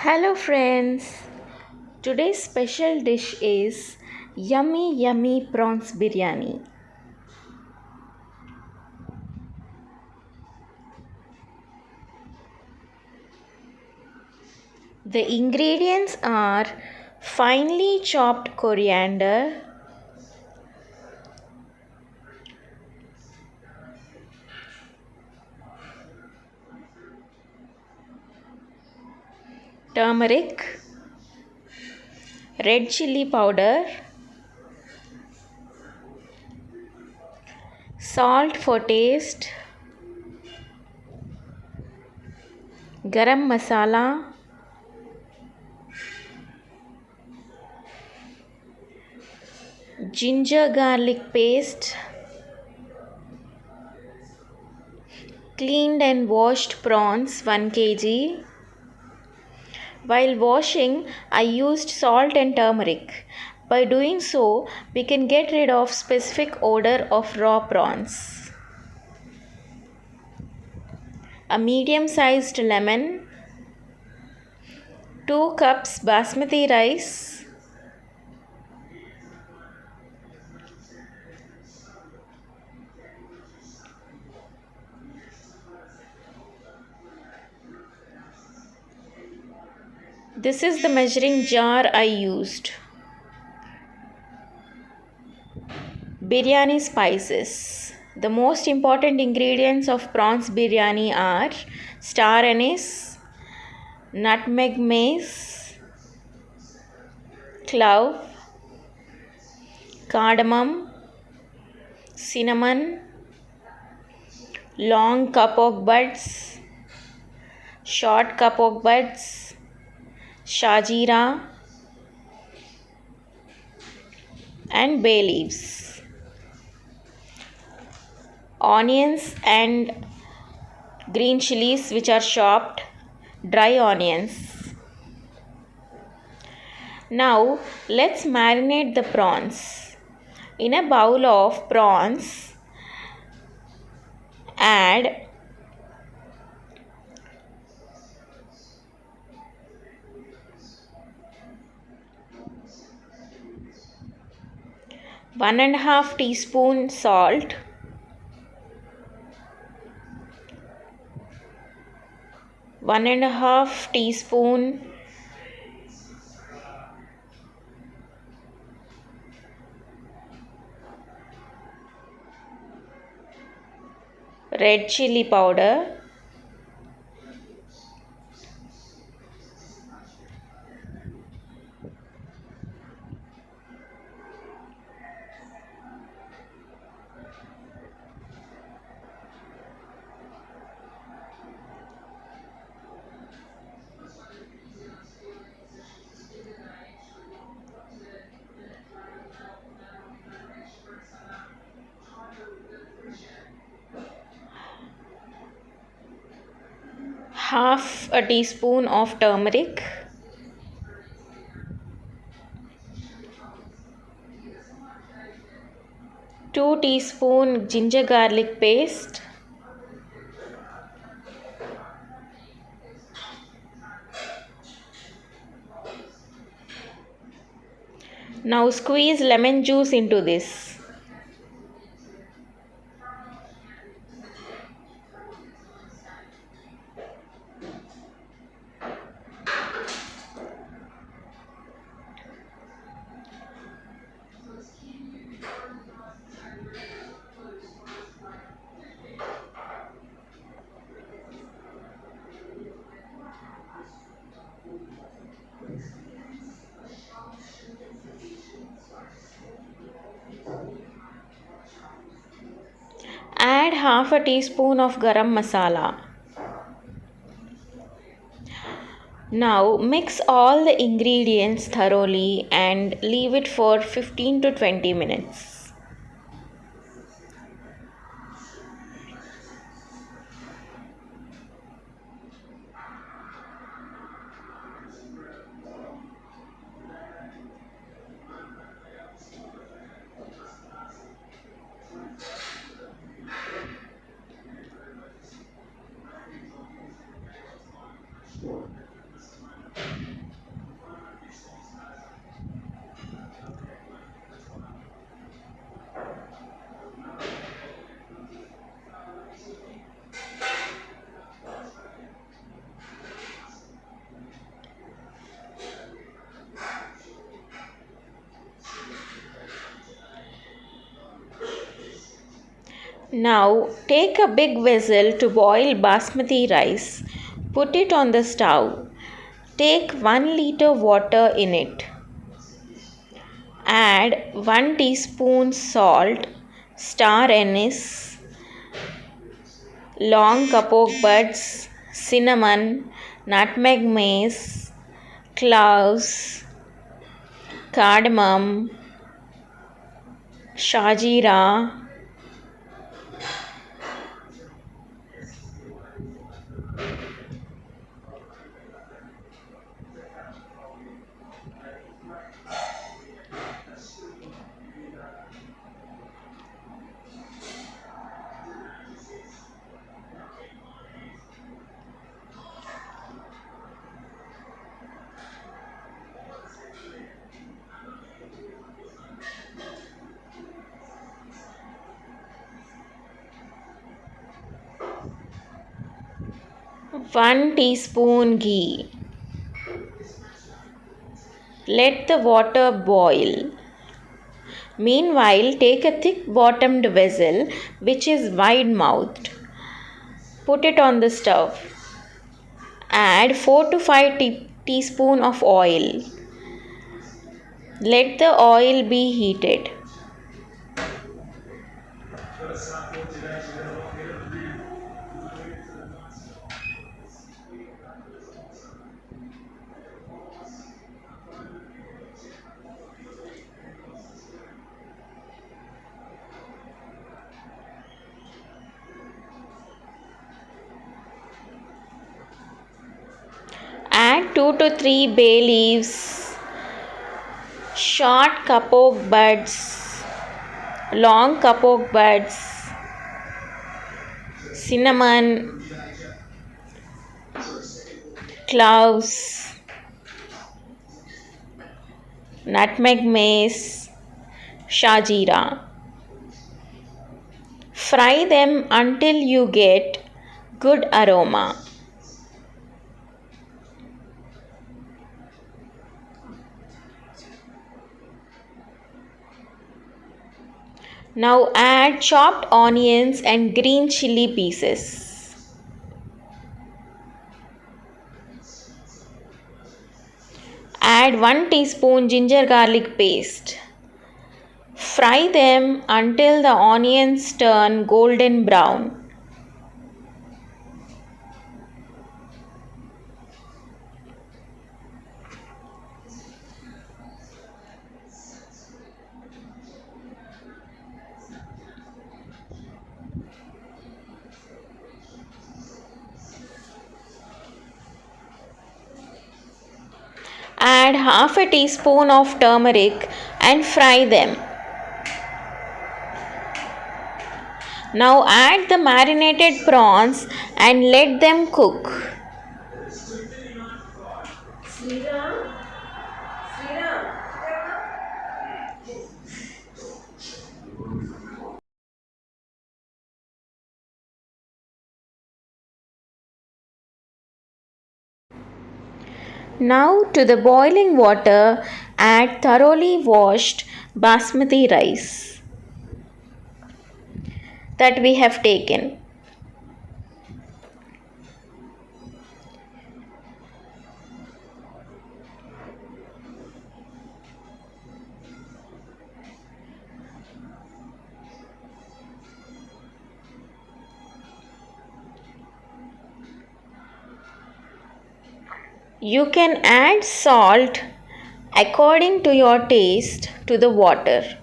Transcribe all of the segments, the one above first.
Hello friends. Today's special dish is yummy prawns biryani. The ingredients are finely chopped coriander, turmeric, red chili powder, salt for taste, garam masala, ginger garlic paste, cleaned and washed prawns 1 kg. While washing, I used salt and turmeric. By doing so, we can get rid of specific odor of raw prawns. A medium-sized lemon, 2 cups basmati rice, this is the measuring jar I used. Biryani spices. The most important ingredients of prawns biryani are star anise, nutmeg mace, clove, cardamom, cinnamon, long kapok buds, short kapok buds, shajira, and bay leaves, onions and green chilies which are chopped, dry onions. Now let's marinate the prawns. In a bowl of prawns, add one and a half teaspoon salt, one and a half teaspoon red chili powder, half a teaspoon of turmeric, two teaspoon ginger garlic paste, now squeeze lemon juice into this. Add half a teaspoon of garam masala. Now mix all the ingredients thoroughly and leave it for 15 to 20 minutes. Now take a big vessel to boil basmati rice. Put it on the stove. Take 1 liter water in it. Add 1 teaspoon salt, star anise, long kapok buds, cinnamon, nutmeg mace, cloves, cardamom, shajira, 1 teaspoon ghee. Let the water boil. Meanwhile, take a thick bottomed vessel which is wide mouthed. Put it on the stove. Add 4 to 5 teaspoons of oil. Let the oil be heated. Add 2 to 3 bay leaves, short kapok buds, long kapok buds, cinnamon, cloves, nutmeg mace, shajira. Fry them until you get good aroma. Now add chopped onions and green chili pieces. Add 1 teaspoon ginger garlic paste. Fry them until the onions turn golden brown. Add half a teaspoon of turmeric and fry them. Now add the marinated prawns and let them cook. Now to the boiling water add thoroughly washed basmati rice that we have taken. You can add salt according to your taste to the water.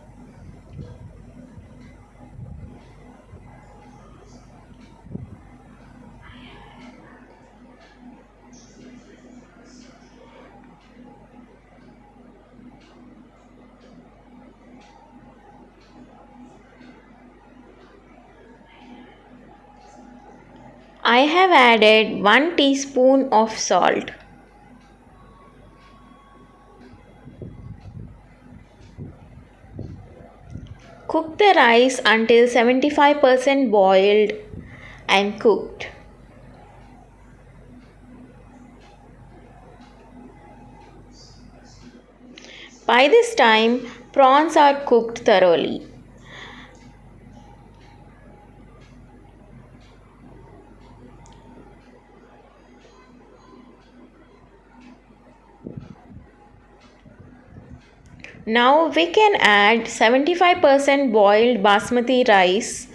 I have added 1 teaspoon of salt. Cook the rice until 75% boiled and cooked. By this time, prawns are cooked thoroughly. Now we can add 75% boiled basmati rice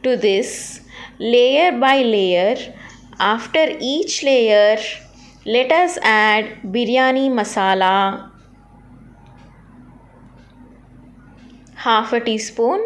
to this layer by layer. After each layer, let us add biryani masala, half a teaspoon,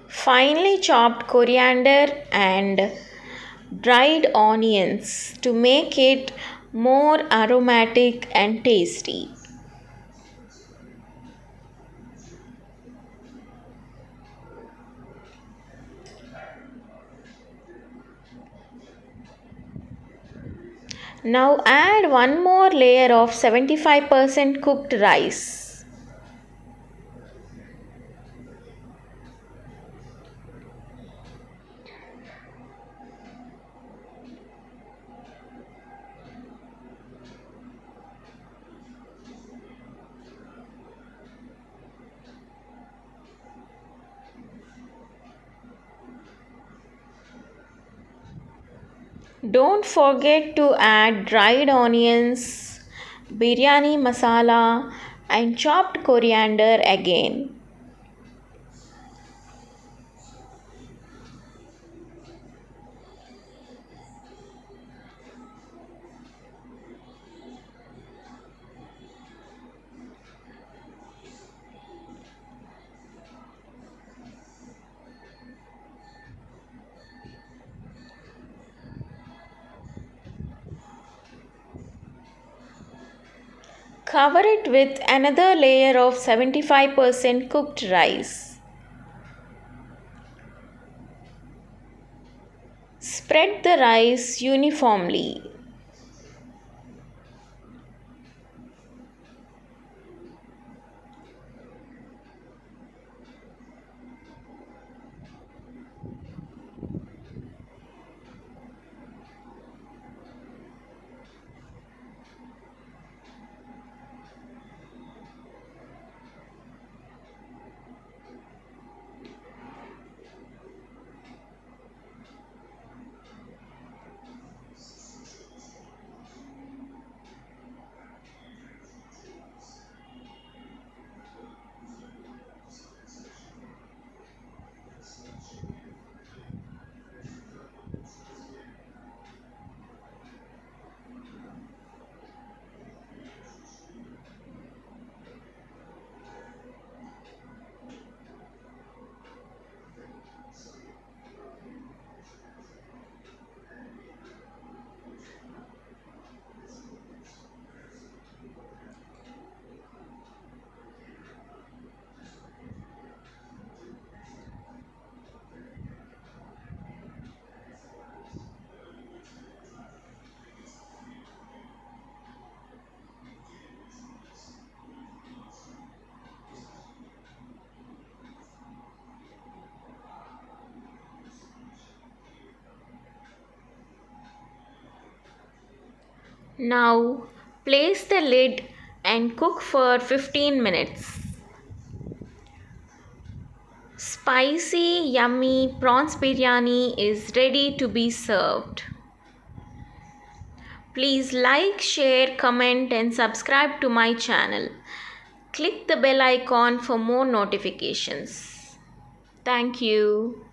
finely chopped coriander and dried onions to make it more aromatic and tasty. Now add one more layer of 75% cooked rice. Don't forget to add dried onions, biryani masala, and chopped coriander again. Cover it with another layer of 75% cooked rice. Spread the rice uniformly. Now place the lid and cook for 15 minutes. Spicy, yummy prawns biryani is ready to be served. Please like, share, comment and subscribe to my channel. Click the bell icon for more notifications. Thank you.